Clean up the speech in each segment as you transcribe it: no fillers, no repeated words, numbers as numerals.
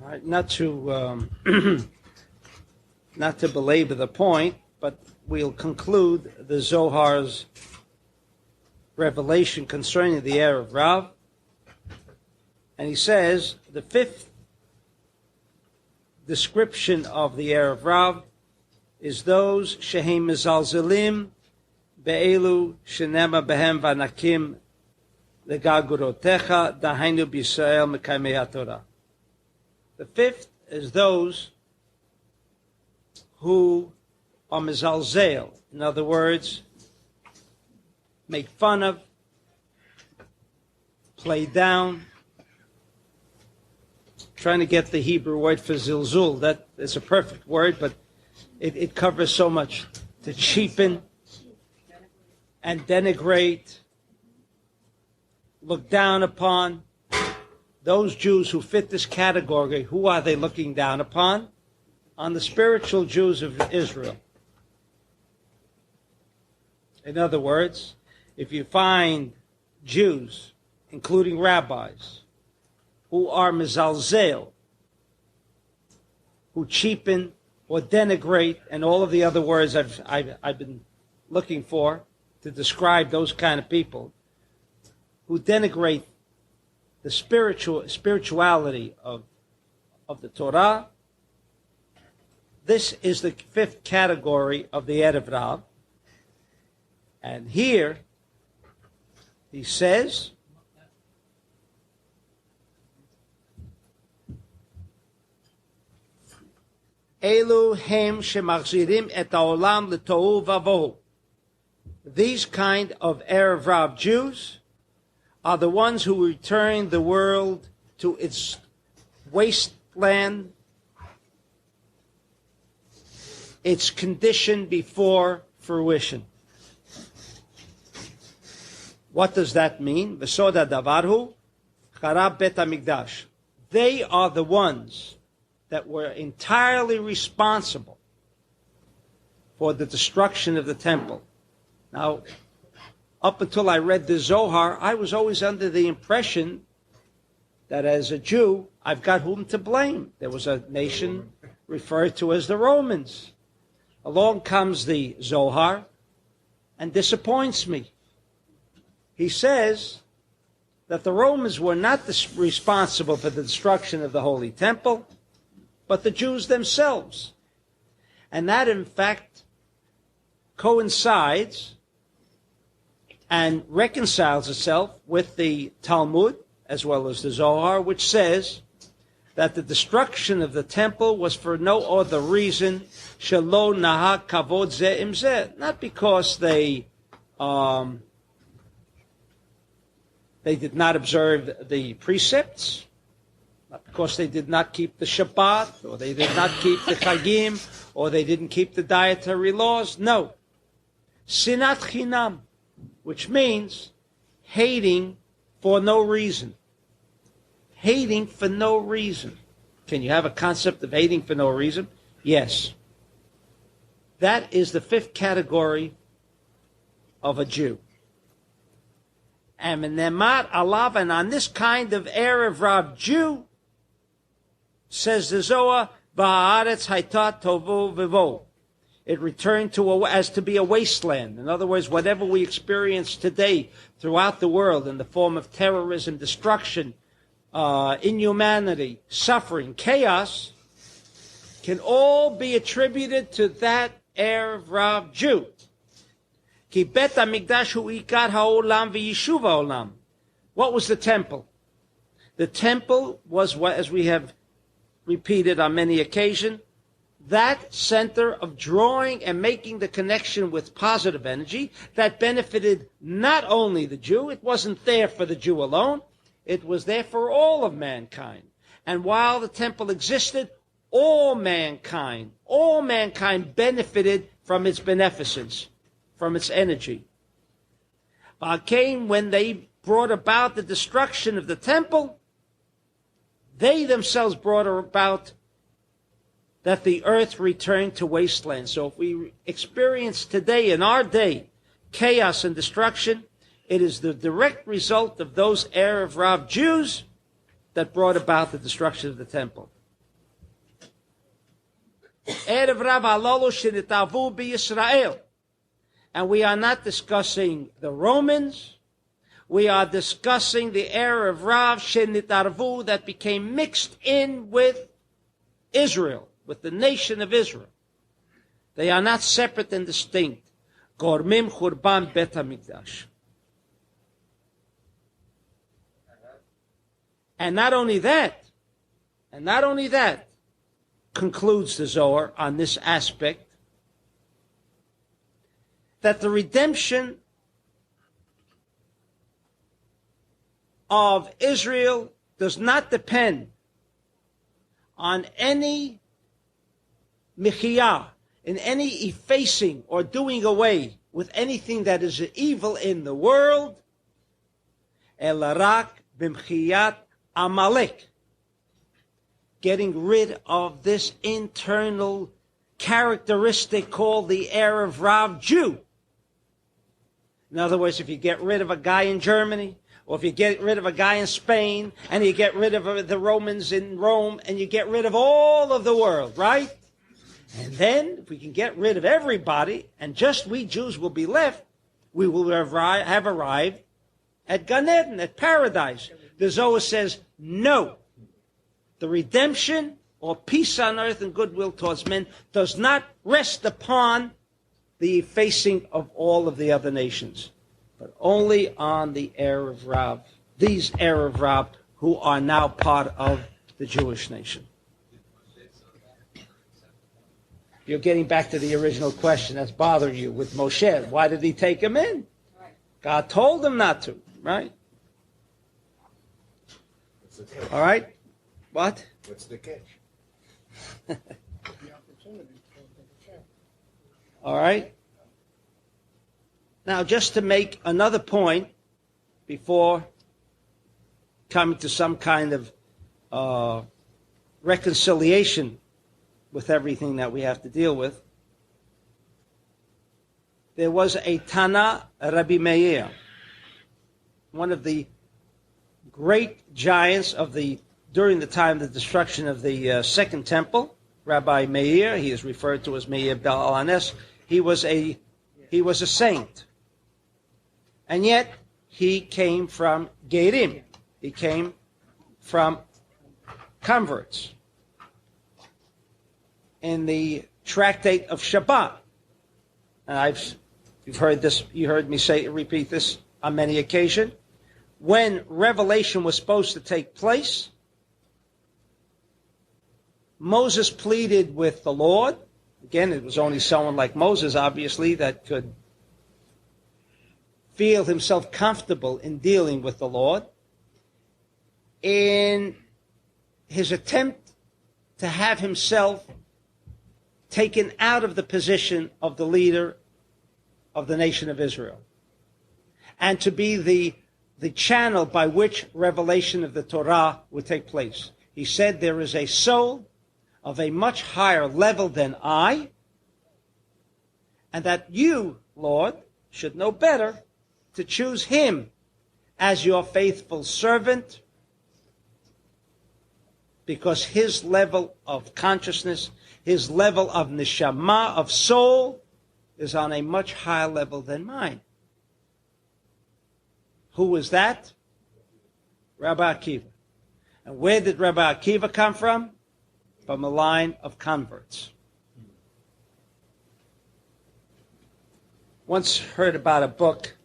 All right, not to not to belabor the point, but we'll conclude the Zohar's revelation concerning the heir of Rav. And he says the fifth description of the heir of Rav is those shehem mezalzelim be'elu shenema behem vanakim legagurotecha dahainu b'Yisrael mekaimei Torah. The fifth is those who are mezalzel, in other words, make fun of, play down. Trying to get the Hebrew word for zilzul. That is a perfect word, but it covers so much. To cheapen and denigrate, look down upon. Those Jews who fit this category, who are they looking down upon? On the spiritual Jews of Israel. In other words, if you find Jews, including rabbis, who are mezalzel, who cheapen or denigrate, and all of the other words I've been looking for to describe those kind of people, who denigrate the spirituality of the Torah. This is the fifth category of the Erev Rav. And here he says, Elu hem shemachzirim et haolam letohu vavohu. These kind of Erev Rav Jews are the ones who return the world to its wasteland, its condition before fruition. What does that mean? V'soda davarhu charab bet hamikdash. They are the ones that were entirely responsible for the destruction of the temple. Now, up until I read the Zohar, I was always under the impression that as a Jew, I've got whom to blame. There was a nation referred to as the Romans. Along comes the Zohar and disappoints me. He says that the Romans were not responsible for the destruction of the Holy Temple, but the Jews themselves. And that, in fact, coincides and reconciles itself with the Talmud, as well as the Zohar, which says that the destruction of the temple was for no other reason, shelo naha kavod zeh im zeh, not because they did not observe the precepts, not because they did not keep the Shabbat, or they did not keep the Chagim, or they didn't keep the dietary laws. No. Sinat chinam, which means hating for no reason. Hating for no reason. Can you have a concept of hating for no reason? Yes. That is the fifth category of a Jew. And Nemar alav, and on this kind of Erev Rav Jew, says the Zohar, Va'aretz haita tovu vivo. It returned as to be a wasteland. In other words, whatever we experience today throughout the world in the form of terrorism, destruction, inhumanity, suffering, chaos, can all be attributed to that Erev Rav Jew. Ki bet hamikdash hu ikar haolam v'yishuv haolam. What was the temple? The temple was, what, as we have repeated on many occasions, that center of drawing and making the connection with positive energy that benefited not only the Jew, it wasn't there for the Jew alone, it was there for all of mankind. And while the temple existed, all mankind benefited from its beneficence, from its energy. Came when they brought about the destruction of the temple, they themselves brought about that the earth returned to wasteland. So if we experience today, in our day, chaos and destruction, it is the direct result of those Erev Rav Jews that brought about the destruction of the temple. Erev Rav Halalu shenitavu b'Yisrael. And we are not discussing the Romans. We are discussing the era of Rav shenitarvu that became mixed in with Israel, with the nation of Israel. They are not separate and distinct. Gormim churban bet hamikdash. And not only that, concludes the Zohar on this aspect, that the redemption of Israel does not depend on any michiyah, in any effacing or doing away with anything that is evil in the world, elarak b'mchiyat Amalek, getting rid of this internal characteristic called the Erev Rav Jew. In other words, if you get rid of a guy in Germany, or if you get rid of a guy in Spain, and you get rid of the Romans in Rome, and you get rid of all of the world, right? And then, if we can get rid of everybody, and just we Jews will be left, we will have arrived at Gan Eden, at paradise. The Zohar says, no. The redemption or peace on earth and goodwill towards men does not rest upon the effacing of all of the other nations, but only on the Erev Rav, these Erev Rav who are now part of the Jewish nation. You're getting back to the original question that's bothering you with Moshe. Why did he take him in? God told him not to, right? All right? What? What's the catch? All right? Now, just to make another point before coming to some kind of reconciliation with everything that we have to deal with, there was a Tana Rabbi Meir, one of the great giants during the time of the destruction of the Second Temple, Rabbi Meir. He is referred to as Meir Bel Alanes. He was a saint, and yet he came from Gerim. He came from converts. In the tractate of Shabbat, and you've heard this. You heard me repeat this on many occasions. When revelation was supposed to take place, Moses pleaded with the Lord. Again, it was only someone like Moses, obviously, that could feel himself comfortable in dealing with the Lord. In his attempt to have himself taken out of the position of the leader of the nation of Israel, and to be the channel by which revelation of the Torah would take place. He said, there is a soul of a much higher level than I, and that you, Lord, should know better to choose him as your faithful servant, because his level of consciousness, his level of neshama, of soul, is on a much higher level than mine. Who was that? Rabbi Akiva. And where did Rabbi Akiva come from? From a line of converts. Once heard about a book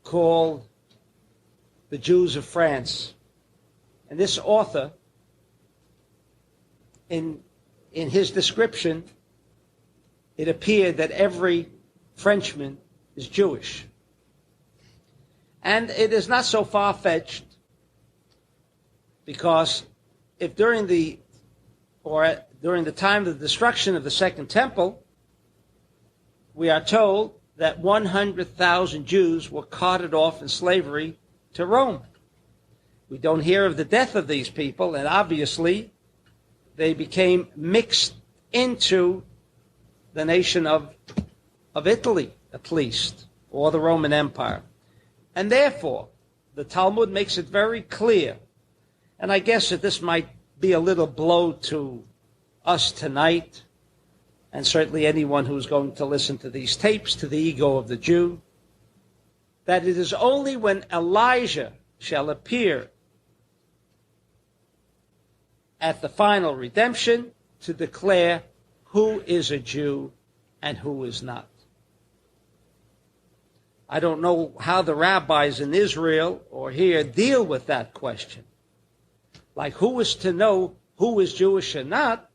called The Jews of France. And this author, in his description, it appeared that every Frenchman is Jewish. And it is not so far-fetched, because if during the time of the destruction of the Second Temple, we are told that 100,000 Jews were carted off in slavery to Rome. We don't hear of the death of these people, and obviously they became mixed into the nation of Italy, at least, or the Roman Empire. And therefore, the Talmud makes it very clear, and I guess that this might be a little blow to us tonight, and certainly anyone who's going to listen to these tapes, to the ego of the Jew, that it is only when Elijah shall appear at the final redemption to declare who is a Jew and who is not. I don't know how the rabbis in Israel or here deal with that question. Like, who is to know who is Jewish and not,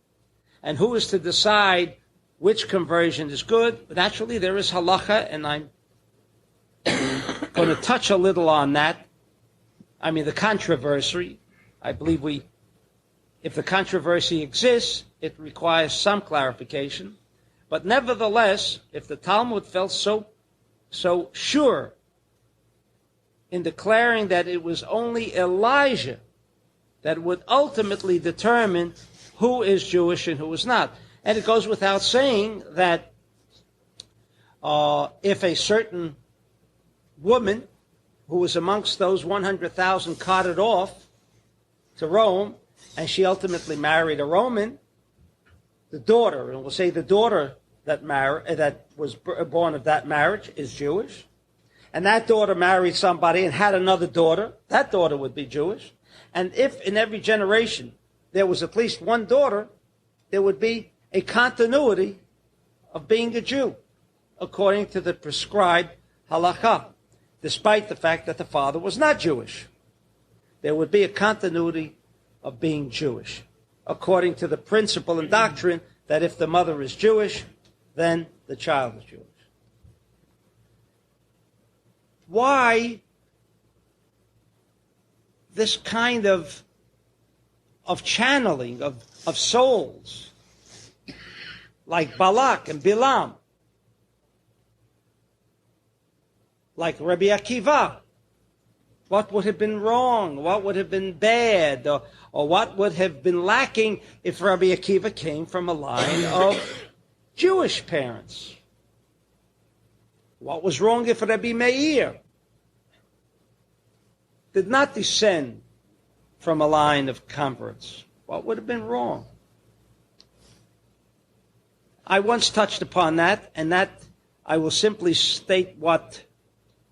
and who is to decide which conversion is good? But actually, there is halacha, and I'm going to touch a little on that. I mean, the controversy. I believe if the controversy exists, it requires some clarification. But nevertheless, if the Talmud felt so sure in declaring that it was only Elijah that would ultimately determine who is Jewish and who is not. And it goes without saying that if a certain woman who was amongst those 100,000 carted off to Rome, and she ultimately married a Roman, the daughter, and we'll say the daughter that was born of that marriage is Jewish, and that daughter married somebody and had another daughter, that daughter would be Jewish. And if in every generation there was at least one daughter, there would be a continuity of being a Jew, according to the prescribed halakha, despite the fact that the father was not Jewish. There would be a continuity of being Jewish, according to the principle and doctrine that if the mother is Jewish, then the child is Jewish. Why this kind of channeling of souls, like Balak and Bilam, like Rabbi Akiva? What would have been wrong? What would have been bad? Or what would have been lacking if Rabbi Akiva came from a line of Jewish parents? What was wrong if Rabbi Meir did not descend from a line of converts? What would have been wrong? I once touched upon that, and that I will simply state what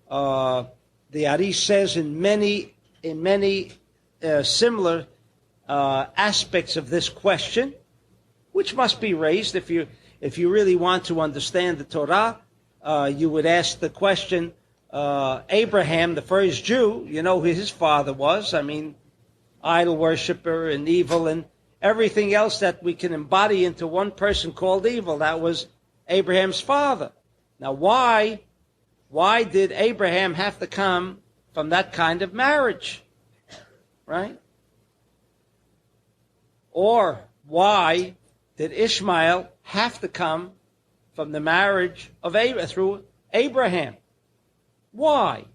the Ari says in many similar aspects of this question, which must be raised if you really want to understand the Torah. You would ask the question, Abraham, the first Jew, you know who his father was. I mean, idol worshiper and evil and everything else that we can embody into one person called evil. That was Abraham's father. Now, why did Abraham have to come from that kind of marriage? Right? Or why did Ishmael have to come from the marriage of through Abraham? Why?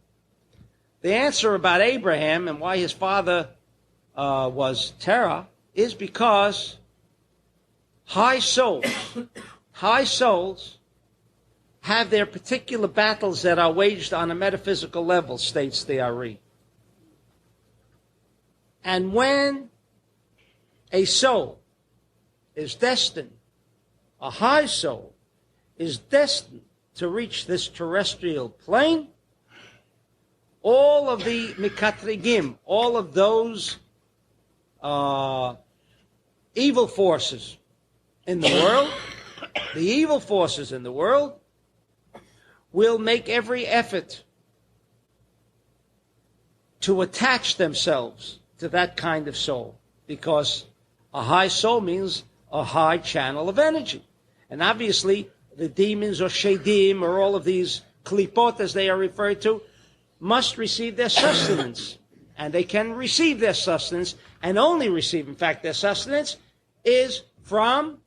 The answer about Abraham and why his father was Terah is because high souls have their particular battles that are waged on a metaphysical level, states the Ari. And when a soul is destined, a high soul is destined to reach this terrestrial plane, all of the mikatrigim, all of those evil forces in the world, the evil forces in the world will make every effort to attach themselves to that kind of soul, because a high soul means a high channel of energy. And obviously, the demons or shadim or all of these klipot, as they are referred to, must receive their sustenance. And they can receive their sustenance, and only receive, in fact, their sustenance, is from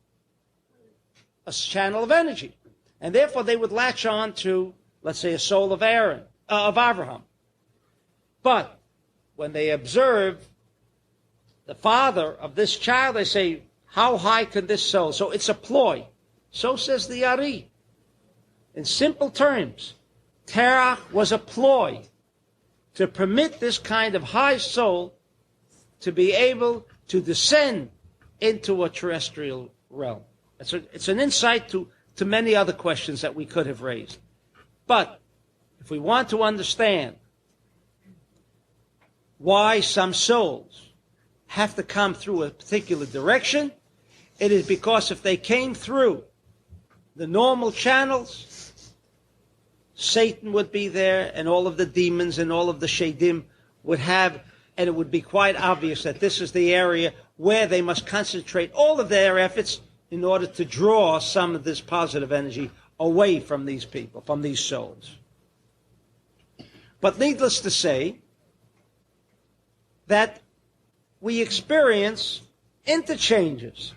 a channel of energy. And therefore, they would latch on to, let's say, a soul of Abraham. But when they observe the father of this child, they say, how high can this soul? So it's a ploy. So says the Ari. In simple terms, Terah was a ploy to permit this kind of high soul to be able to descend into a terrestrial realm. It's an insight to many other questions that we could have raised. But if we want to understand why some souls have to come through a particular direction, it is because if they came through the normal channels, Satan would be there, and all of the demons and all of the shadim would have, and it would be quite obvious that this is the area where they must concentrate all of their efforts in order to draw some of this positive energy away from these people, from these souls. But needless to say, that we experience interchanges.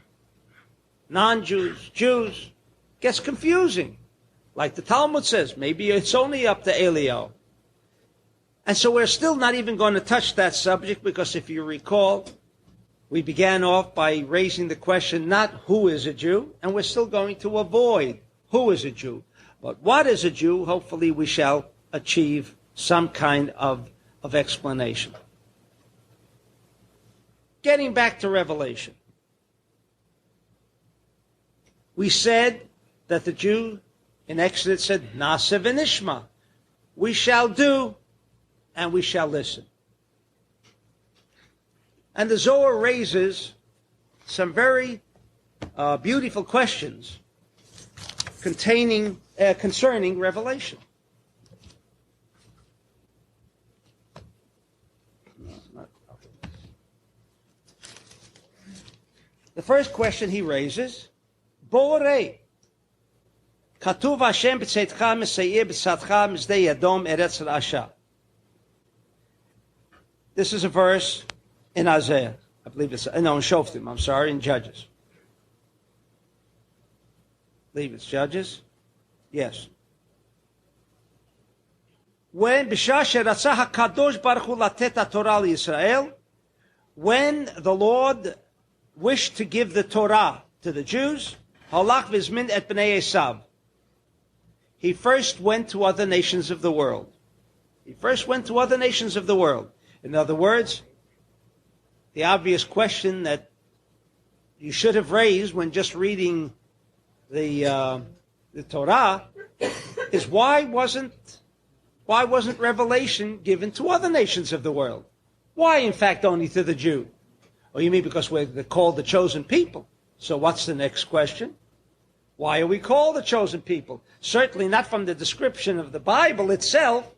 Non-Jews, Jews, gets confusing. Like the Talmud says, maybe it's only up to Eliyahu. And so we're still not even going to touch that subject, because if you recall, we began off by raising the question not who is a Jew, and we're still going to avoid who is a Jew. But what is a Jew? Hopefully we shall achieve some kind of explanation. Getting back to Revelation. We said that the Jew in Exodus said, Na'aseh v'nishma. We shall do and we shall listen. And the Zohar raises some very beautiful questions concerning Revelation. The first question he raises, Borei, Katuv Hashem b'tzeitcha mesayir b'tzadcha mizdei yadom eretz rasha. This is a verse in Isaiah. I believe it's, in Shoftim, in Judges. I believe it's Judges. Yes. When B'shah she'ratzah HaKadosh Baruch Hu latet Torah Yisrael, when the Lord wished to give the Torah to the Jews, halach v'zmin et bnei Esav. He first went to other nations of the world. In other words, the obvious question that you should have raised when just reading the Torah is why wasn't revelation given to other nations of the world? Why, in fact, only to the Jew? Oh, you mean because we're called the chosen people? So what's the next question? Why are we called the chosen people? Certainly not from the description of the Bible itself.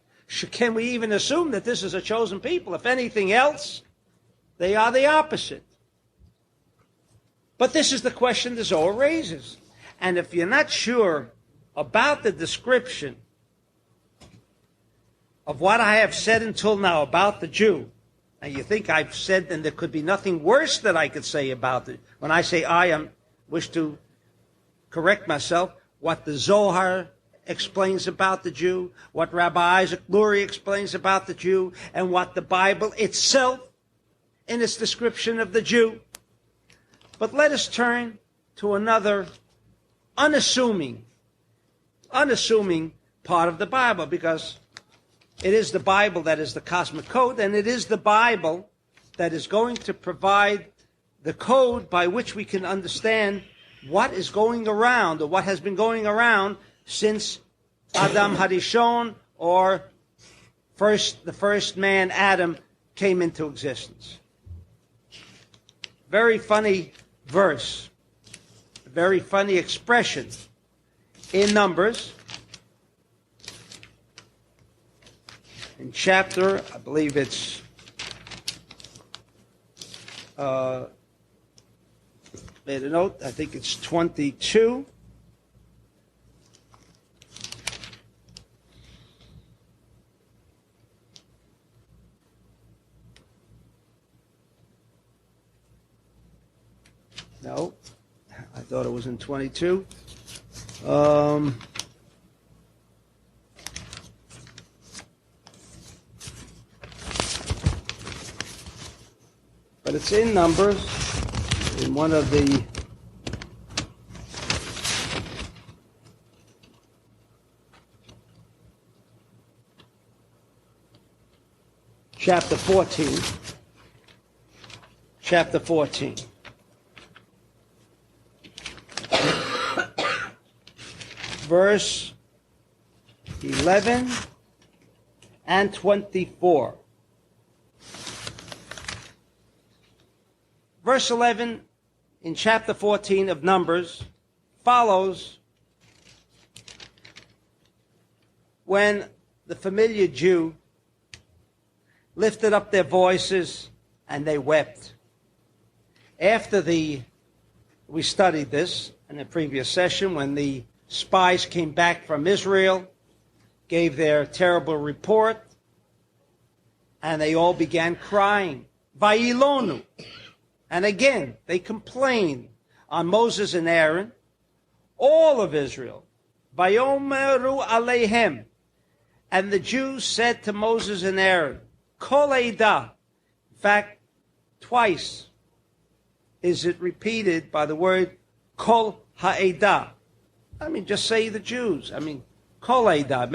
Can we even assume that this is a chosen people? If anything else, they are the opposite. But this is the question the Zohar raises. And if you're not sure about the description of what I have said until now about the Jew, and you think I've said, and there could be nothing worse that I could say about it. When I say I wish to correct myself, what the Zohar explains about the Jew, what Rabbi Isaac Lurie explains about the Jew, and what the Bible itself in its description of the Jew. But let us turn to another unassuming part of the Bible, because it is the Bible that is the cosmic code, and it is the Bible that is going to provide the code by which we can understand what is going around, or what has been going around since Adam Harishon, or the first man, Adam, came into existence. Very funny verse, very funny expression in Numbers, in chapter, I believe it's made a note, I think it's 22. No, I thought it was in 22. But it's in Numbers, in one of the chapter 14. verse 11 and 24. Verse 11 in chapter 14 of Numbers follows when the familiar Jew lifted up their voices and they wept. After we studied this in the previous session, when the spies came back from Israel, gave their terrible report, and they all began crying, Vayilonu. And again, they complained on Moses and Aaron, all of Israel, Vayomeru Aleihem. And the Jews said to Moses and Aaron, Kol Eidah. In fact, twice is it repeated by the word Kol Ha'edah. I mean, just say the Jews. I mean, Kol Eidah.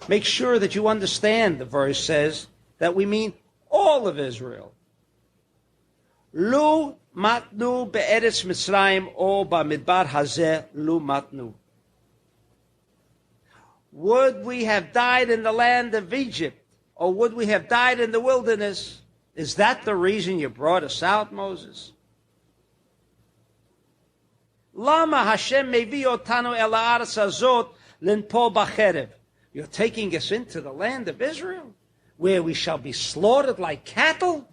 Make sure that you understand, the verse says, that we mean all of Israel. Lu matnu be'eretz Mitzrayim o ba'midbar hazeh lu matnu. Would we have died in the land of Egypt, or would we have died in the wilderness? Is that the reason you brought us out, Moses? Lama Hashem mevi otanu el haaretz hazot linpol b'cherev. You're taking us into the land of Israel, where we shall be slaughtered like cattle?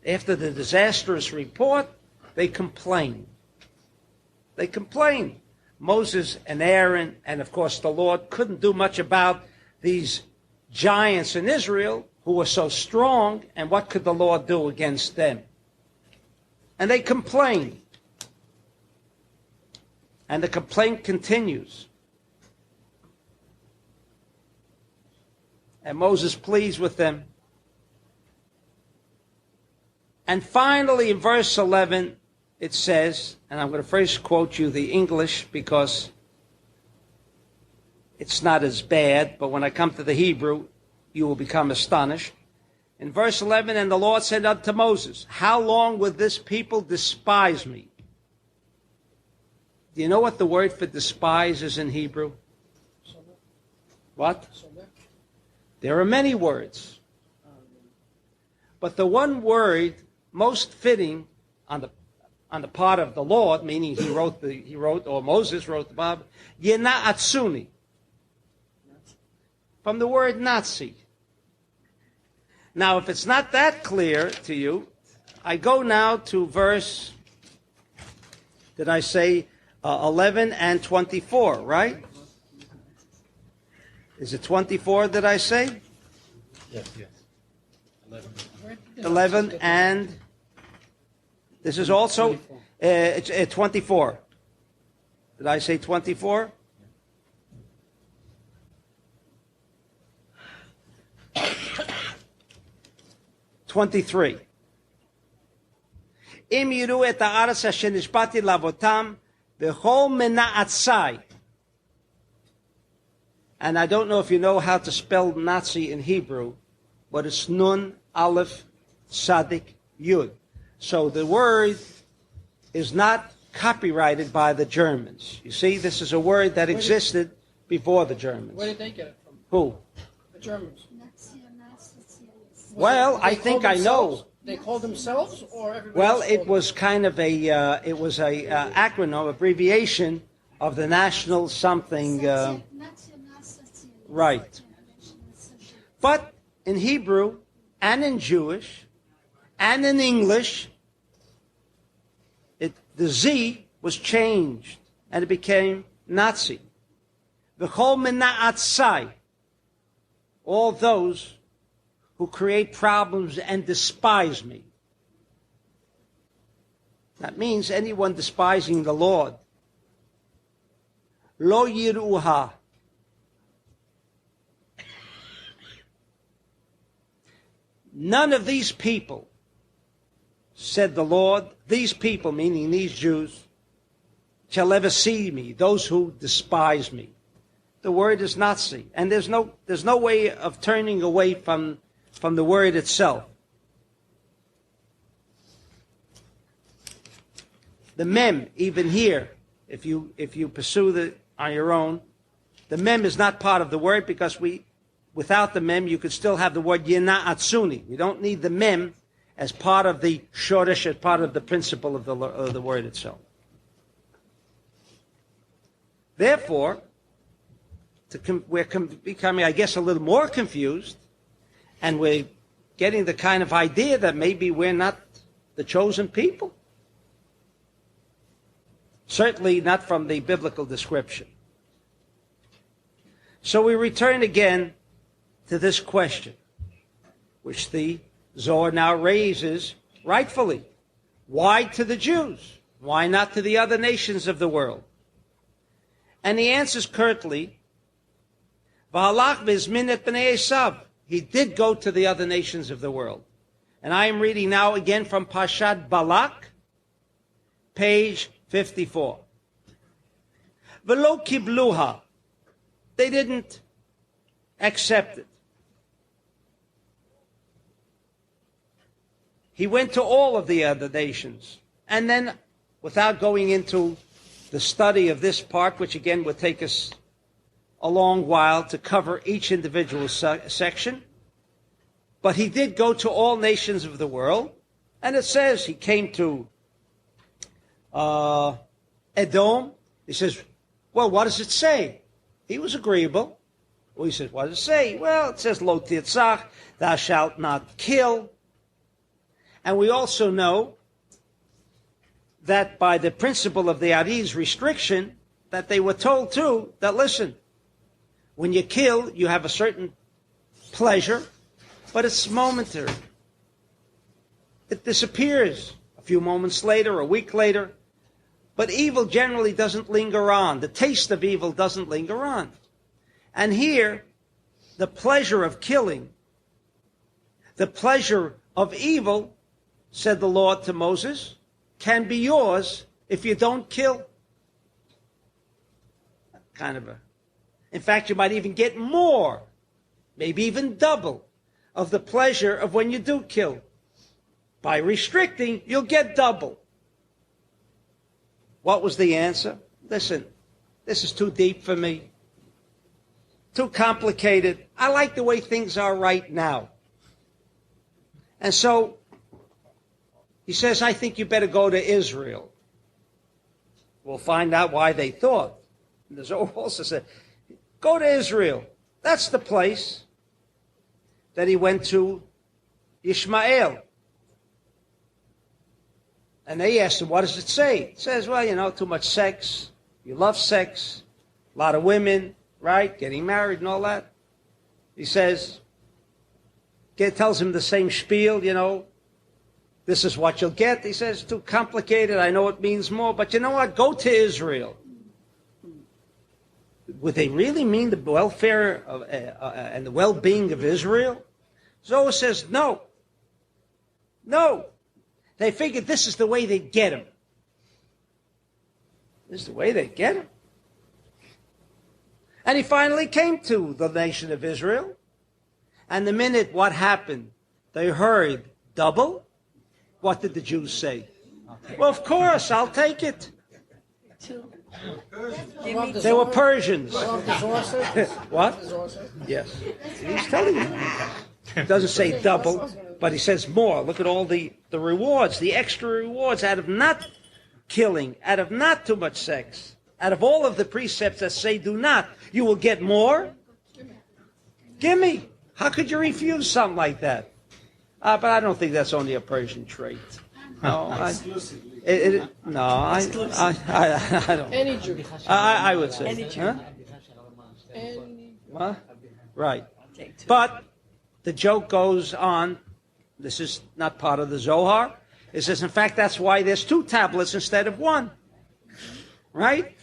After the disastrous report, they complained. They complained. Moses and Aaron, and of course the Lord, couldn't do much about these giants in Israel who were so strong, and what could the Lord do against them? And they complained. And the complaint continues. And Moses pleads with them. And finally, in verse 11, it says, and I'm going to first quote you the English because it's not as bad, but when I come to the Hebrew, you will become astonished. In verse 11, and the Lord said unto Moses, how long will this people despise me? Do you know what the word for despise is in Hebrew? What? There are many words. But the one word most fitting on the part of the Lord, meaning Moses wrote the Bible, Yena Atsuni, from the word Nazi. Now, if it's not that clear to you, I go now to verse, did I say 11 and 24, right? Is it 24, did I say? Yes. 11 and this is also 24. Did I say 24? Yeah. 23. Im yiru et haaretz asher nishbati lavotam v'chol mena'atzai. And I don't know if you know how to spell Nazi in Hebrew, but it's Nun, Aleph, Sadik, Yud. So the word is not copyrighted by the Germans. You see, this is a word that existed before the Germans. Where did they get it from? Who? The Germans. Well, I think I know. They called themselves, or everybody Well, else it called was kind of a acronym, abbreviation of the national something. Right. But in Hebrew and in Jewish and in English, the Z was changed and it became Nazi. V'chol mena'atzai, all those who create problems and despise me. That means anyone despising the Lord. Lo yiruha. None of these people, said the Lord, these people, meaning these Jews, shall ever see me, those who despise me. The word is Nazi, and there's no way of turning away from the word itself. The mem, even here, if you pursue on your own. The mem is not part of the word because without the mem, you could still have the word yina atsuni. You don't need the mem as part of the shoresh, as part of the principle of the word itself. Therefore, we're becoming, I guess, a little more confused, and we're getting the kind of idea that maybe we're not the chosen people. Certainly not from the biblical description. So we return again to this question, which the Zohar now raises rightfully. Why to the Jews? Why not to the other nations of the world? And he answers curtly, V'halach v'izmin et b'nei Esav. He did go to the other nations of the world. And I am reading now again from Parshat Balak, page 54. V'lo kibluha. They didn't accept it. He went to all of the other nations. And then, without going into the study of this part, which again would take us a long while to cover each individual section, but he did go to all nations of the world. And it says he came to Edom. He says, well, what does it say? He was agreeable. Well, he says, what does it say? Well, it says, Lo tirtzach, thou shalt not kill. And we also know that by the principle of the Ari's restriction, that they were told too, that listen, when you kill, you have a certain pleasure, but it's momentary. It disappears a few moments later, a week later. But evil generally doesn't linger on. The taste of evil doesn't linger on. And here, the pleasure of killing, the pleasure of evil, said the Lord to Moses, can be yours if you don't kill. In fact, you might even get more, maybe even double, of the pleasure of when you do kill. By restricting, you'll get double. What was the answer? Listen, this is too deep for me. Too complicated. I like the way things are right now. And so, he says, I think you better go to Israel. We'll find out why they thought. And the Zohar also said, go to Israel. That's the place that he went to Ishmael. And they asked him, what does it say? It says, well, too much sex. You love sex. A lot of women, right? Getting married and all that. He says, tells him the same spiel, this is what you'll get. He says, too complicated. I know it means more. But you know what? Go to Israel. Would they really mean the welfare and the well-being of Israel? Zohar says, no. No. They figured this is the way they get him. This is the way they get him. And he finally came to the nation of Israel. And the minute what happened, they heard double. What did the Jews say? Well, of course, I'll take it. They were Persians. What? Yes. He's telling you. It doesn't say double, but he says more. Look at all the rewards, the extra rewards out of not killing, out of not too much sex, out of all of the precepts that say do not. You will get more. Gimme. How could you refuse something like that? But I don't think that's only a Persian trait. No, I don't. Any Jew. I would say. Any Jew. Huh? What? Right. But the joke goes on. This is not part of the Zohar. It says, in fact, that's why there's 2 tablets instead of 1. Right?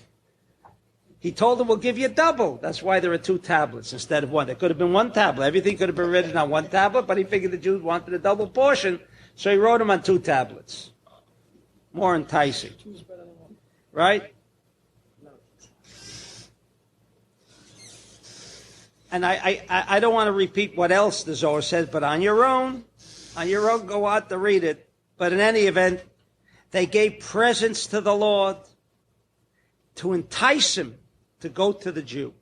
He told them, we'll give you double. That's why there are 2 tablets instead of 1. There could have been 1 tablet. Everything could have been written on 1 tablet, but he figured the Jews wanted a double portion, so he wrote them on 2 tablets. More enticing. Right? And I don't want to repeat what else the Zohar says, but on your own, go out to read it. But in any event, they gave presents to the Lord, to entice him to go to the Jew.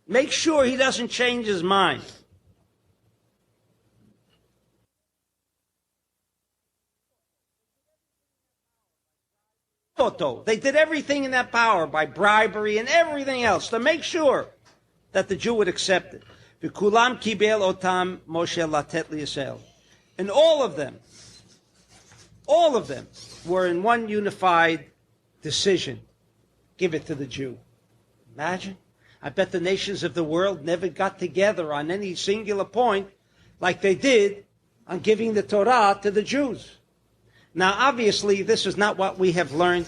Make sure he doesn't change his mind. They did everything in that power by bribery and everything else to make sure that the Jew would accept it. V'kulam kibel otam Moshe latet liyisrael. And all of them were in one unified decision. Give it to the Jew. Imagine. I bet the nations of the world never got together on any singular point like they did on giving the Torah to the Jews. Now, obviously, this is not what we have learned,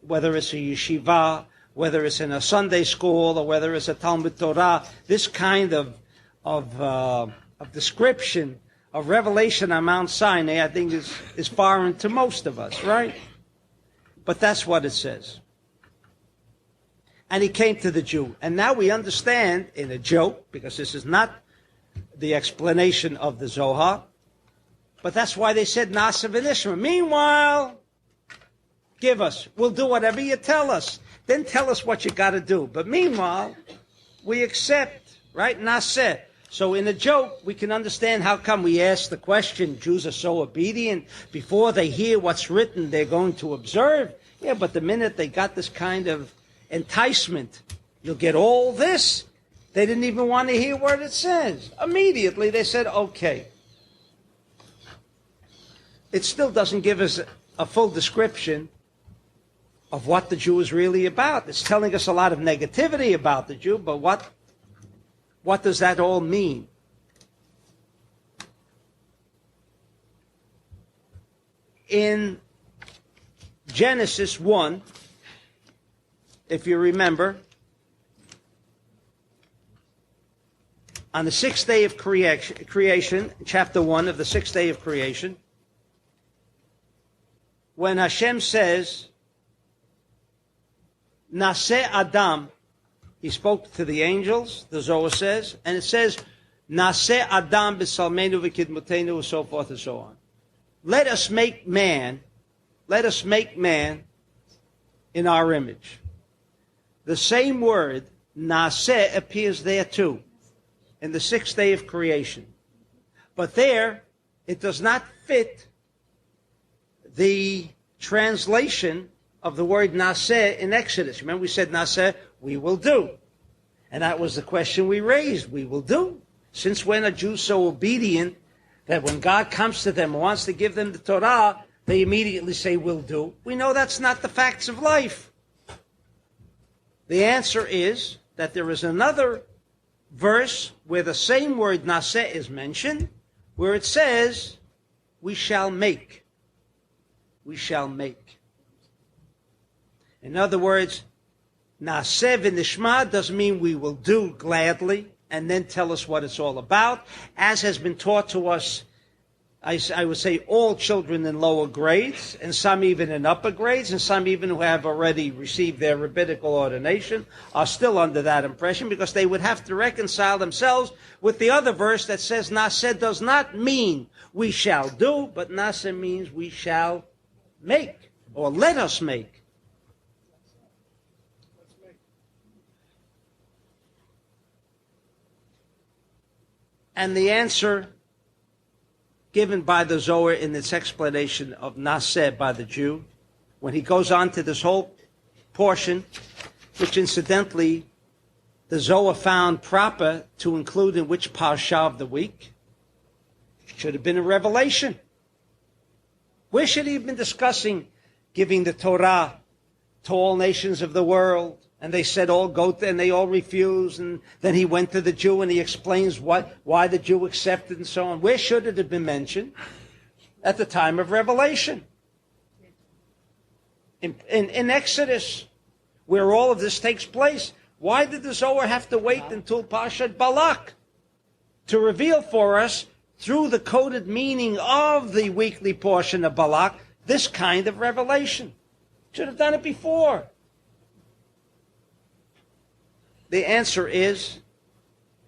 whether it's a yeshiva, whether it's in a Sunday school, or whether it's a Talmud Torah. This kind of description of revelation on Mount Sinai, I think, is foreign to most of us, right? But that's what it says. And he came to the Jew. And now we understand, in a joke, because this is not the explanation of the Zohar, but that's why they said Nasa v'nishma. Meanwhile, give us. We'll do whatever you tell us. Then tell us what you got to do. But meanwhile, we accept, right? Naseh. So in a joke, we can understand how come we ask the question, Jews are so obedient. Before they hear what's written, they're going to observe. Yeah, but the minute they got this kind of enticement, you'll get all this. They didn't even want to hear what it says. Immediately they said, okay. It still doesn't give us a full description of what the Jew is really about. It's telling us a lot of negativity about the Jew, but what does that all mean? In Genesis 1, if you remember, on the sixth day of creation, chapter 1 of the sixth day of creation, when Hashem says, Naseh Adam, he spoke to the angels, the Zohar says, and it says, Naseh Adam b'salmenu v'kidmotenu, and so forth and so on. Let us make man in our image. The same word, Naseh, appears there too, in the sixth day of creation. But there, it does not fit the translation of the word Naseh in Exodus. Remember we said Naseh, we will do. And that was the question we raised. We will do. Since when are Jews so obedient that when God comes to them and wants to give them the Torah, they immediately say, will do? We know that's not the facts of life. The answer is that there is another verse where the same word Naseh is mentioned, where it says, we shall make. We shall make. In other words, Naseh v'nishma doesn't mean we will do gladly and then tell us what it's all about, as has been taught to us, I would say, all children in lower grades, and some even in upper grades, and some even who have already received their rabbinical ordination are still under that impression, because they would have to reconcile themselves with the other verse that says Naseh does not mean we shall do, but Naseh means we shall make, or let us make. And the answer given by the Zohar in its explanation of Naseh by the Jew, when he goes on to this whole portion, which incidentally the Zohar found proper to include in which Parsha of the week, should have been a Revelation. Where should he have been discussing giving the Torah to all nations of the world? And they said all go, and they all refused. And then he went to the Jew and he explains why the Jew accepted and so on. Where should it have been mentioned? At the time of Revelation. In Exodus, where all of this takes place. Why did the Zohar have to wait until Parshat Balak to reveal for us, through the coded meaning of the weekly portion of Balak, this kind of revelation? Should have done it before. The answer is,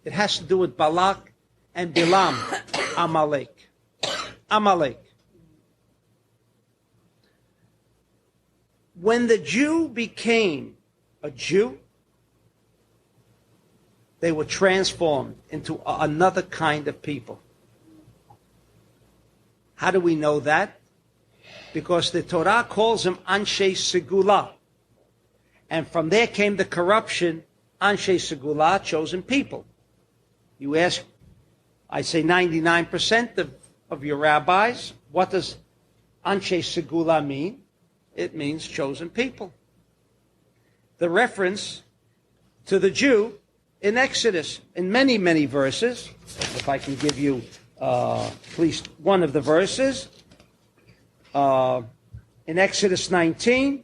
it has to do with Balak and Bilam, Amalek. Amalek. When the Jew became a Jew, they were transformed into another kind of people. How do we know that? Because the Torah calls them Anshe Segula. And from there came the corruption, Anshe Segula, chosen people. You ask, I say 99% of your rabbis, what does Anshe Segula mean? It means chosen people. The reference to the Jew in Exodus, in many, many verses, if I can give you at least one of the verses, in Exodus 19,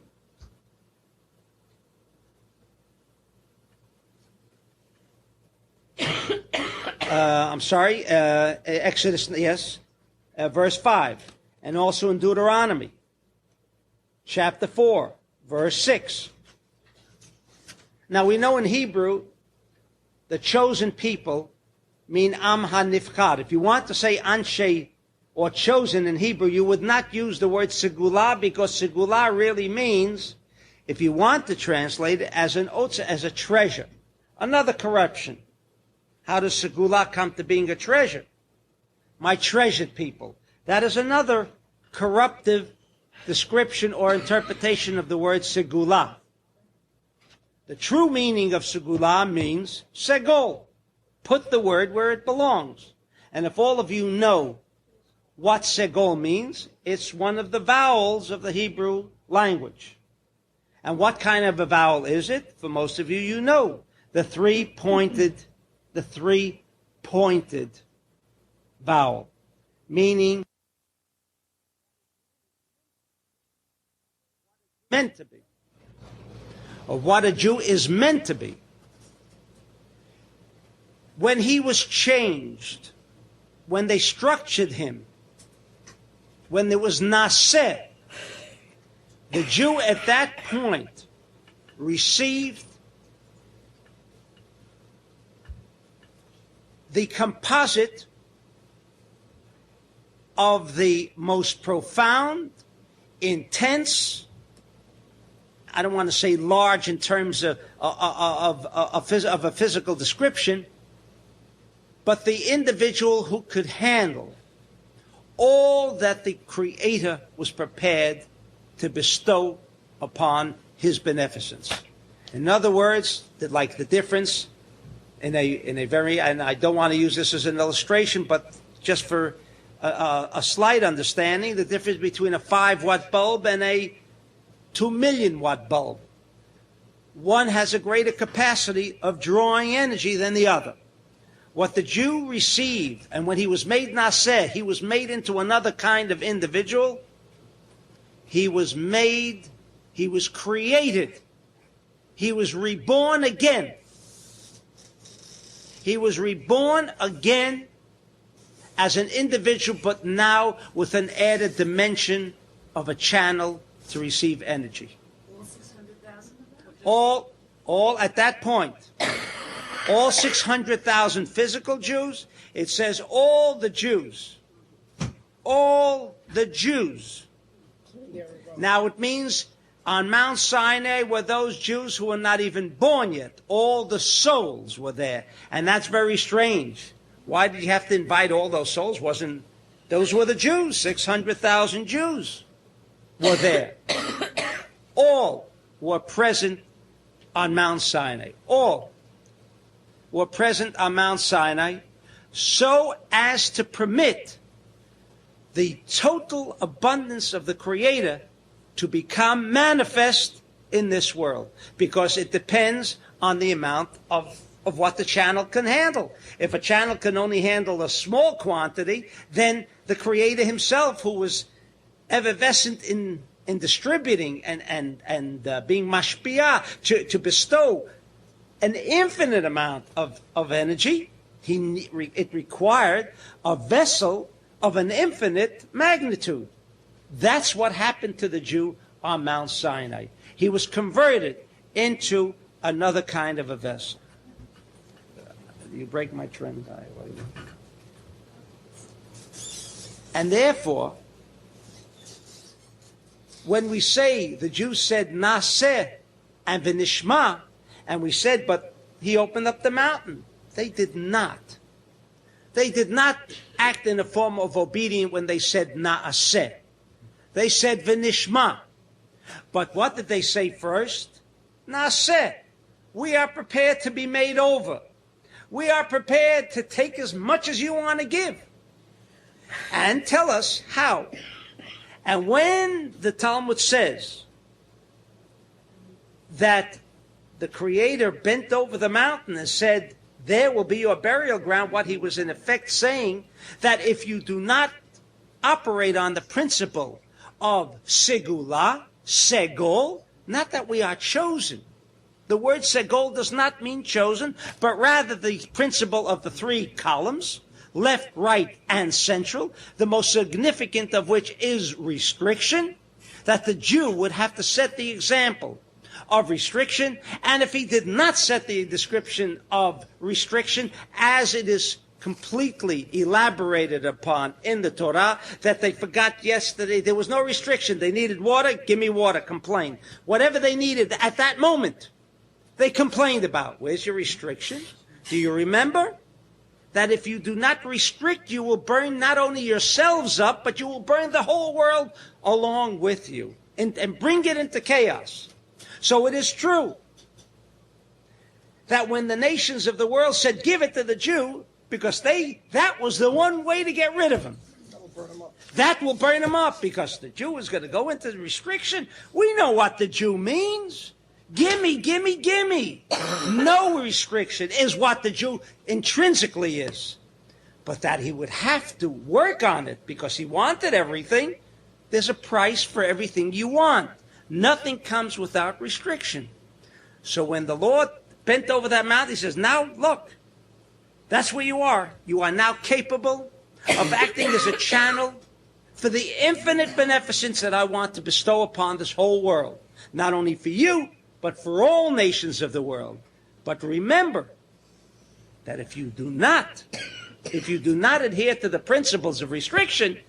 Exodus, yes, verse 5, and also in Deuteronomy, chapter 4, verse 6. Now we know in Hebrew, the chosen people mean Am HaNifchad. If you want to say Anshe or chosen in Hebrew, you would not use the word Segula, because Segula really means, if you want to translate it, as an otza, as a treasure. Another corruption. How does Segula come to being a treasure? My treasured people. That is another corruptive description or interpretation of the word Segula. The true meaning of Segula means Segol. Put the word where it belongs. And if all of you know what Segol means, it's one of the vowels of the Hebrew language. And what kind of a vowel is it? For most of you, you know. The three-pointed vowel, meaning meant to be, or what a Jew is meant to be. When he was changed, when they structured him, when there was naseh, the Jew at that point received the composite of the most profound, intense, I don't want to say large in terms of a physical description, but the individual who could handle all that the Creator was prepared to bestow upon his beneficence. In other words, like the difference in a very, and I don't want to use this as an illustration, but just for a slight understanding, the difference between a 5-watt bulb and a 2 million watt bulb. One has a greater capacity of drawing energy than the other. What the Jew received, and when he was made naseh, he was made into another kind of individual. He was made, he was created, he was reborn again. He was reborn again as an individual, but now with an added dimension of a channel to receive energy. All 600,000 of them? All at that point. All 600,000 physical Jews. It says all the Jews. All the Jews. Now it means on Mount Sinai were those Jews who were not even born yet. All the souls were there. And that's very strange. Why did you have to invite all those souls? Those were the Jews. 600,000 Jews were there. All were present on Mount Sinai. All were present on Mount Sinai so as to permit the total abundance of the Creator to become manifest in this world, because it depends on the amount of what the channel can handle. If a channel can only handle a small quantity, then the Creator himself, who was effervescent in distributing and being mashpia, to bestow an infinite amount of energy, it required a vessel of an infinite magnitude. That's what happened to the Jew on Mount Sinai. He was converted into another kind of a vessel. You break my trend. And therefore, when we say the Jews said naseh and v'nishma, and we said, but he opened up the mountain. They did not. They did not act in a form of obedience when they said naaseh. They said v'nishma. But what did they say first? Naaseh. We are prepared to be made over. We are prepared to take as much as you want to give. And tell us how. And when the Talmud says that the Creator bent over the mountain and said, there will be your burial ground, what he was in effect saying, that if you do not operate on the principle of segula, segol, not that we are chosen. The word segol does not mean chosen, but rather the principle of the three columns, left, right, and central, the most significant of which is restriction, that the Jew would have to set the example of restriction, and if he did not set the description of restriction as it is completely elaborated upon in the Torah, that they forgot yesterday, there was no restriction. They needed water, give me water, complain. Whatever they needed at that moment, they complained about. Where's your restriction? Do you remember? That if you do not restrict, you will burn not only yourselves up, but you will burn the whole world along with you and bring it into chaos. So it is true that when the nations of the world said, give it to the Jew, because that was the one way to get rid of him. That will burn him up, because the Jew is going to go into the restriction. We know what the Jew means. Gimme, gimme, gimme. No restriction is what the Jew intrinsically is. But that he would have to work on it because he wanted everything. There's a price for everything you want. Nothing comes without restriction. So when the Lord bent over that mountain, he says, now look, that's where you are. You are now capable of acting as a channel for the infinite beneficence that I want to bestow upon this whole world. Not only for you, but for all nations of the world. But remember that if you do not adhere to the principles of restriction,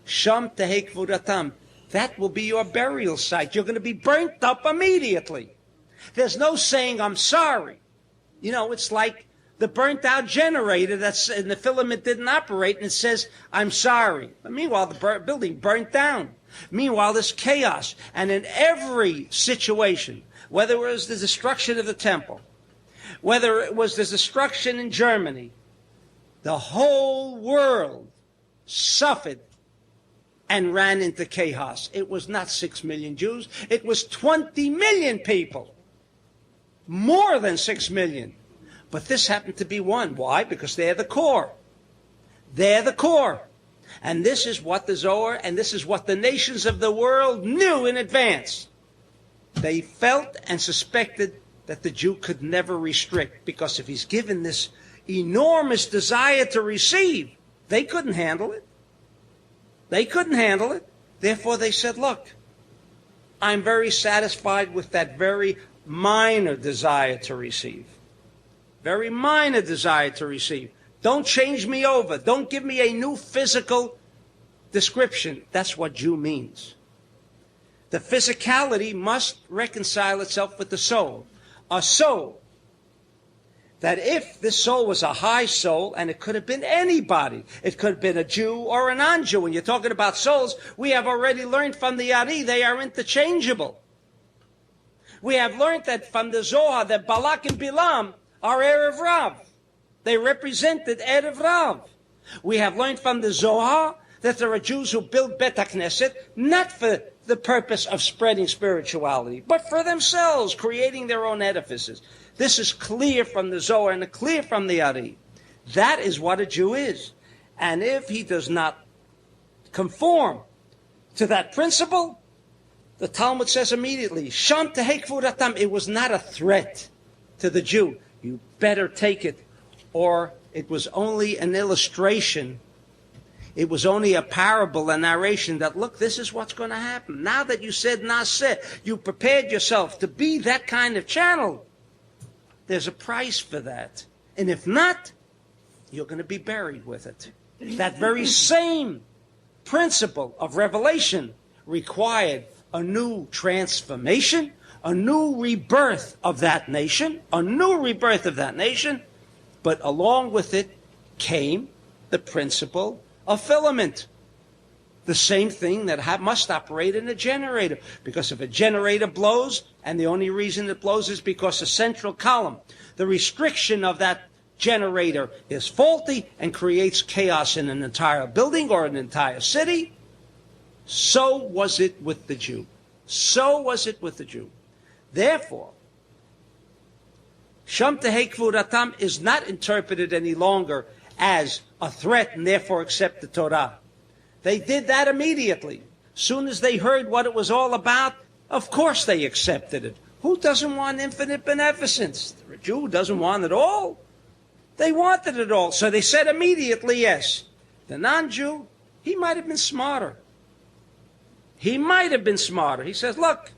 sham tehei kvudatam, that will be your burial site. You're going to be burnt up immediately. There's no saying, I'm sorry. You know, it's like the burnt out generator that's in the filament didn't operate and it says, I'm sorry. But meanwhile, the building burnt down. Meanwhile, there's chaos. And in every situation, whether it was the destruction of the temple, whether it was the destruction in Germany, the whole world suffered and ran into chaos. It was not 6 million Jews. It was 20 million people. More than 6 million. But this happened to be one. Why? Because they're the core. They're the core. And this is what the Zohar and this is what the nations of the world knew in advance. They felt and suspected that the Jew could never restrict, because if he's given this enormous desire to receive, they couldn't handle it. They couldn't handle it. Therefore they said, look, I'm very satisfied with that very minor desire to receive. Very minor desire to receive. Don't change me over. Don't give me a new physical description. That's what Jew means. The physicality must reconcile itself with the soul. A soul, that if this soul was a high soul, and it could have been anybody, it could have been a Jew or a non-Jew. When you're talking about souls, we have already learned from the Ari, they are interchangeable. We have learned that from the Zohar that Balak and Bilam are Erev Rav. They represented Erev Rav. We have learned from the Zohar that there are Jews who build Bet HaKnesset, not for the purpose of spreading spirituality, but for themselves, creating their own edifices. This is clear from the Zohar and clear from the Ari. That is what a Jew is. And if he does not conform to that principle, the Talmud says immediately, Sham tehei kvudatam, it was not a threat to the Jew. You better take it. Or it was only an illustration. It was only a parable, a narration that, look, this is what's going to happen. Now that you said Naseh, you prepared yourself to be that kind of channel. There's a price for that. And if not, you're going to be buried with it. That very same principle of revelation required a new transformation, a new rebirth of that nation, but along with it came the principle of filament. The same thing that must operate in a generator. Because if a generator blows, and the only reason it blows is because the central column, the restriction of that generator is faulty and creates chaos in an entire building or an entire city, so was it with the Jew. Therefore, Sham Tehei Kvudatam is not interpreted any longer as a threat and therefore accept the Torah. They did that immediately. Soon as they heard what it was all about, of course they accepted it. Who doesn't want infinite beneficence? A Jew doesn't want it all. They wanted it all. So they said immediately yes. The non-Jew, he might have been smarter. He says, look,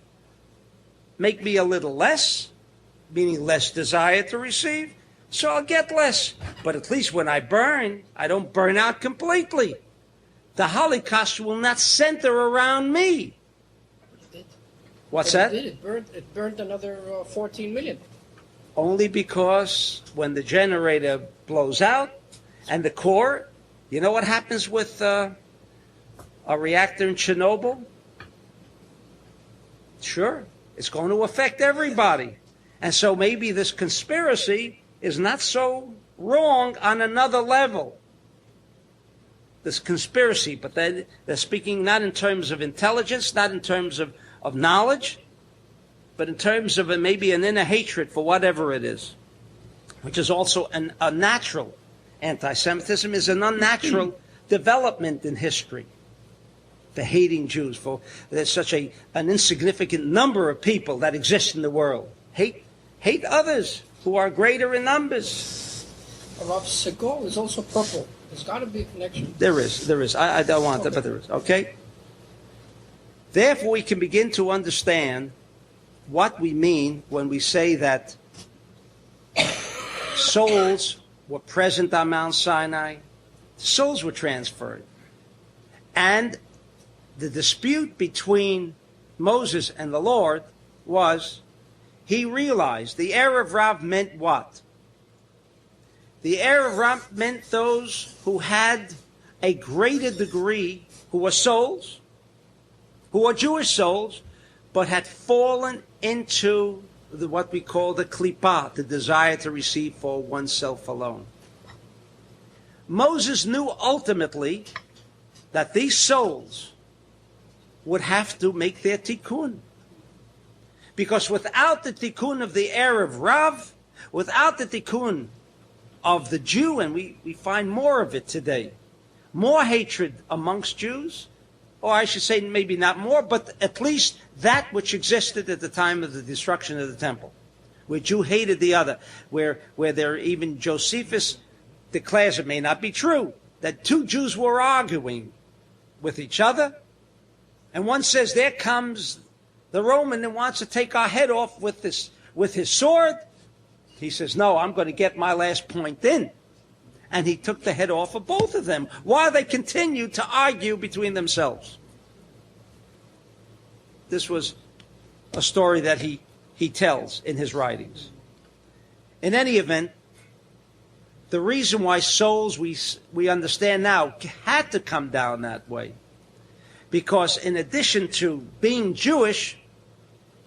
make me a little less, meaning less desire to receive, so I'll get less. But at least when I burn, I don't burn out completely. The Holocaust will not center around me. What's that? It burned another 14 million. Only because when the generator blows out and the core, you know what happens with a reactor in Chernobyl? Sure, it's going to affect everybody. And so maybe this conspiracy is not so wrong on another level. This conspiracy, but they're speaking not in terms of intelligence, not in terms of knowledge, but in terms of maybe an inner hatred for whatever it is, which is also a natural. Anti-Semitism is an unnatural development in history. The hating Jews, for there's such an insignificant number of people that exist in the world. Hate others who are greater in numbers. Rav Segal is also purple. There's got to be a connection. There is. I don't want that, but there is. Okay? Therefore, we can begin to understand what we mean when we say that souls were present on Mount Sinai. Souls were transferred. And the dispute between Moses and the Lord was, he realized the error of Rav meant what? The error of Rav meant those who had a greater degree, who were souls, who were Jewish souls, but had fallen into what we call the klippah, the desire to receive for oneself alone. Moses knew ultimately that these souls would have to make their tikkun. Because without the tikkun of the error of Rav, without the tikkun of the Jew, and we find more of it today, more hatred amongst Jews, or I should say maybe not more, but at least that which existed at the time of the destruction of the temple, where Jew hated the other, where there even Josephus declares, it may not be true, that two Jews were arguing with each other, and one says, there comes the Roman that wants to take our head off with his sword. He says, no, I'm going to get my last point in. And he took the head off of both of them while they continued to argue between themselves. This was a story that he tells in his writings. In any event, the reason why souls, we understand now, had to come down that way, because in addition to being Jewish,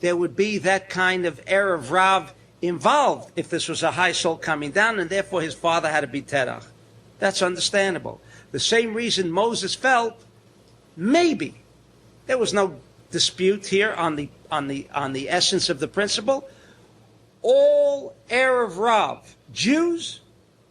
there would be that kind of error of Rav involved if this was a high soul coming down, and therefore his father had to be terach. That's understandable. The same reason Moses felt, maybe there was no dispute here on the essence of the principle. All Erev Rav Jews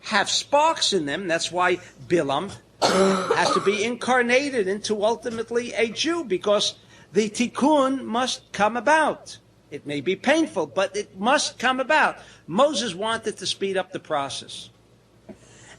have sparks in them. That's why Bilam has to be incarnated into ultimately a Jew, because the tikkun must come about. It may be painful, but it must come about. Moses wanted to speed up the process.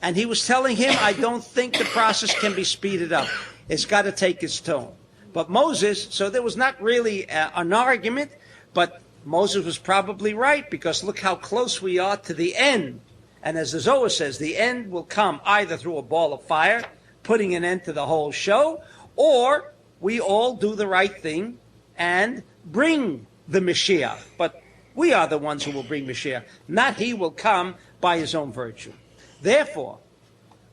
And he was telling him, I don't think the process can be speeded up. It's got to take its tone. But Moses, so there was not really an argument, but Moses was probably right, because look how close we are to the end. And as the Zohar says, the end will come either through a ball of fire, putting an end to the whole show, or we all do the right thing and bring the Mashiach. But we are the ones who will bring Mashiach. Not he will come by his own virtue. Therefore,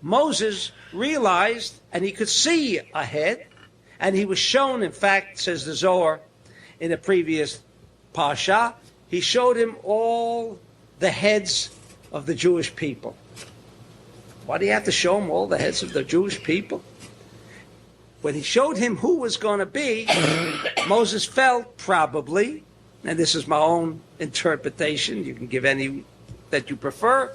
Moses realized, and he could see ahead, and he was shown, in fact, says the Zohar in the previous Parsha, he showed him all the heads of the Jewish people. Why do you have to show him all the heads of the Jewish people? When he showed him who was going to be, Moses felt probably, and this is my own interpretation, you can give any that you prefer,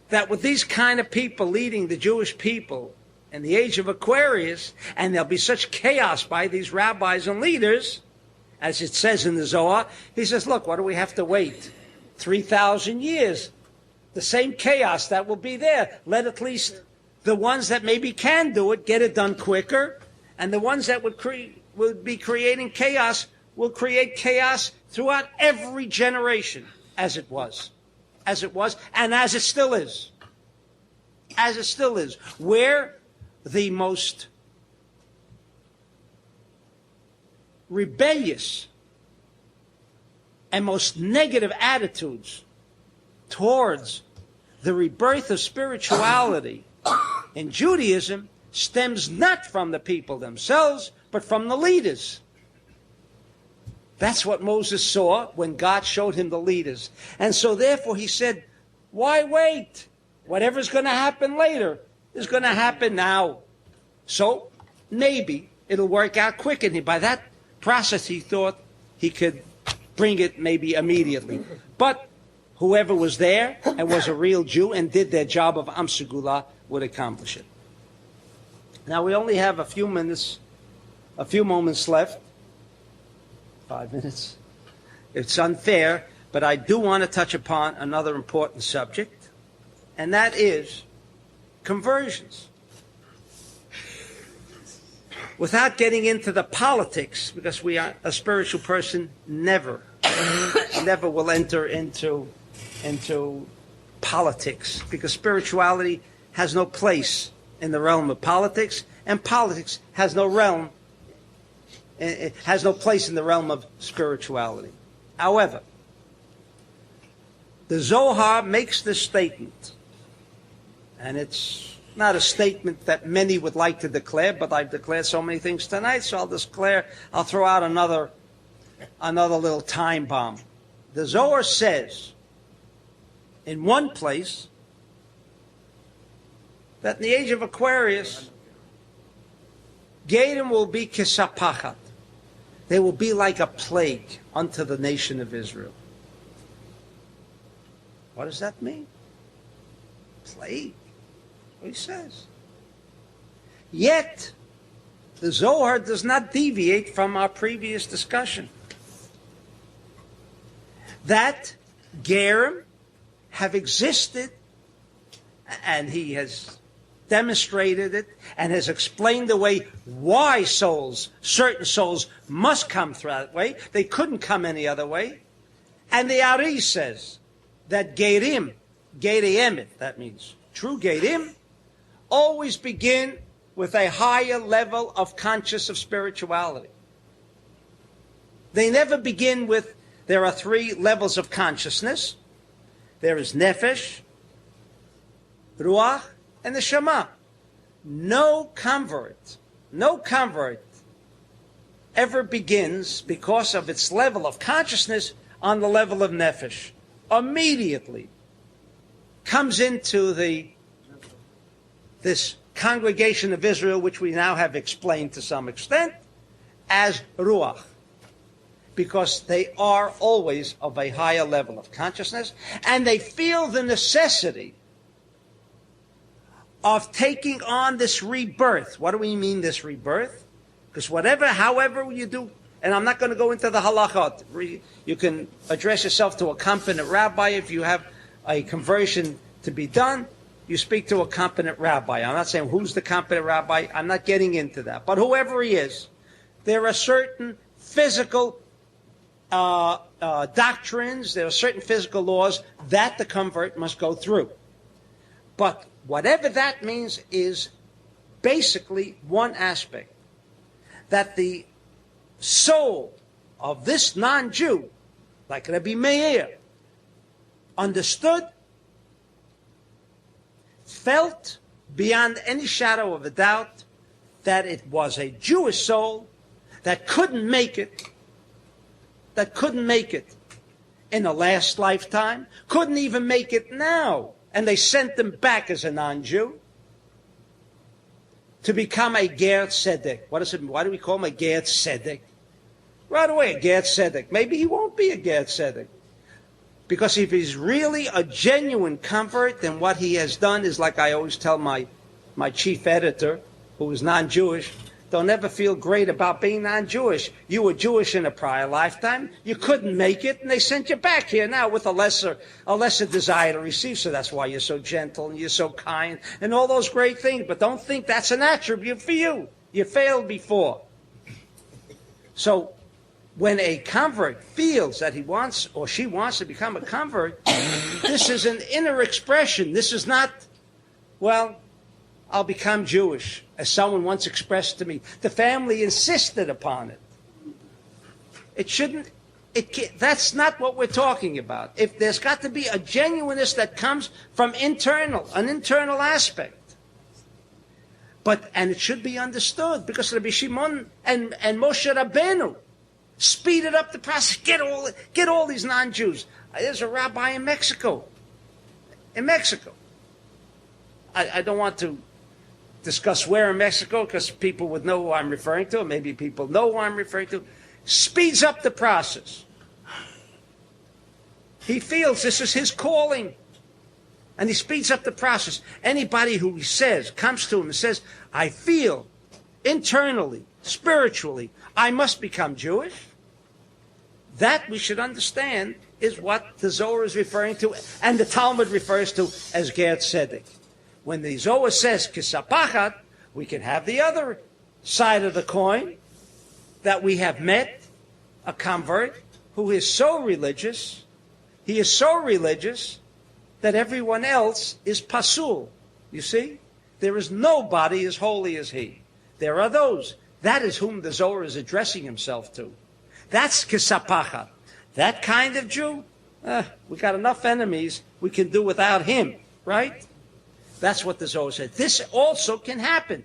that with these kind of people leading the Jewish people in the age of Aquarius, and there'll be such chaos by these rabbis and leaders, as it says in the Zohar, he says, look, what do we have to wait? 3,000 years. The same chaos that will be there. Let at least the ones that maybe can do it get it done quicker, and the ones that would be creating chaos will create chaos throughout every generation, as it was, and as it still is. As it still is. Where the most rebellious and most negative attitudes towards the rebirth of spirituality in Judaism stems not from the people themselves, but from the leaders. That's what Moses saw when God showed him the leaders. And so therefore he said, why wait? Whatever's going to happen later is going to happen now. So maybe it'll work out quick. And by that process he thought he could bring it maybe immediately. But whoever was there and was a real Jew and did their job of Am Segula would accomplish it. Now we only have a few moments left. 5 minutes. It's unfair, but I do want to touch upon another important subject, and that is conversions. Without getting into the politics, because a spiritual person never will enter into politics, because spirituality has no place in the realm of politics, and politics has no realm. It has no place in the realm of spirituality. However, the Zohar makes this statement, and it's not a statement that many would like to declare, but I've declared so many things tonight, so I'll throw out another little time bomb. The Zohar says, in one place, that in the age of Aquarius, Gedim will be kisapachat. They will be like a plague unto the nation of Israel. What does that mean? Plague. What he says. Yet, the Zohar does not deviate from our previous discussion. That Gerim have existed, and he has demonstrated it and has explained the way why certain souls must come through that way. They couldn't come any other way. And the Ari says that Gerim, that means true Gerim, always begin with a higher level of conscious of spirituality. They never begin with, there are 3 levels of consciousness. There is Nefesh, Ruach, and the Shema. No convert ever begins, because of its level of consciousness, on the level of Nefesh. Immediately comes into this congregation of Israel, which we now have explained to some extent, as Ruach. Because they are always of a higher level of consciousness, and they feel the necessity of taking on this rebirth. What do we mean, this rebirth? Because however you do, and I'm not going to go into the halachot. You can address yourself to a competent rabbi. If you have a conversion to be done, you speak to a competent rabbi. I'm not saying who's the competent rabbi. I'm not getting into that. But whoever he is, there are certain physical doctrines, there are certain physical laws that the convert must go through. But whatever that means is basically one aspect, that the soul of this non-Jew, like Rabbi Meir, understood, felt beyond any shadow of a doubt that it was a Jewish soul that couldn't make it in the last lifetime, couldn't even make it now, and they sent them back as a non-Jew to become a Ger Tzedek. Why do we call him a Ger Tzedek? Right away, a Ger Tzedek. Maybe he won't be a Ger Tzedek. Because if he's really a genuine convert, then what he has done is, like I always tell my chief editor, who is non-Jewish, don't ever feel great about being non-Jewish. You were Jewish in a prior lifetime. You couldn't make it, and they sent you back here now with a lesser desire to receive. So that's why you're so gentle and you're so kind and all those great things. But don't think that's an attribute for you. You failed before. So when a convert feels that he wants or she wants to become a convert, this is an inner expression. This is not, well, I'll become Jewish, as someone once expressed to me. The family insisted upon it. That's not what we're talking about. If there's got to be a genuineness that comes from an internal aspect. And it should be understood, because Rabbi Shimon and Moshe Rabbeinu speeded up the process. Get all these non-Jews. There's a rabbi in Mexico. I don't want to discuss where in Mexico, because people would know who I'm referring to, maybe people know who I'm referring to. Speeds up the process. He feels this is his calling, and he speeds up the process. Anybody who comes to him and says, I feel internally, spiritually, I must become Jewish, that we should understand is what the Zohar is referring to, and the Talmud refers to as Ger Tzedek. When the Zohar says kisapachat, we can have the other side of the coin, that we have met a convert who is so religious, he is so religious that everyone else is pasul. You see? There is nobody as holy as he. There are those. That is whom the Zohar is addressing himself to. That's kisapachat. That kind of Jew, we got enough enemies, we can do without him, right? That's what the Zohar said. This also can happen,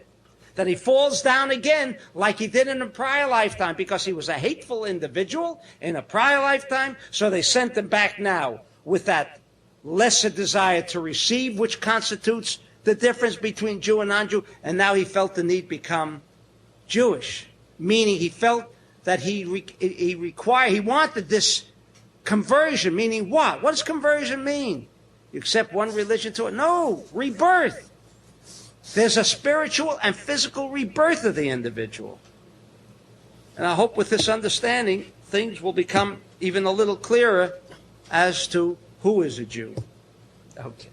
that he falls down again like he did in a prior lifetime, because he was a hateful individual in a prior lifetime, so they sent him back now with that lesser desire to receive, which constitutes the difference between Jew and non-Jew, and now he felt the need to become Jewish, meaning he felt that he wanted this conversion, meaning what? What does conversion mean? You accept one religion to it? No, rebirth. There's a spiritual and physical rebirth of the individual. And I hope with this understanding, things will become even a little clearer as to who is a Jew. Okay.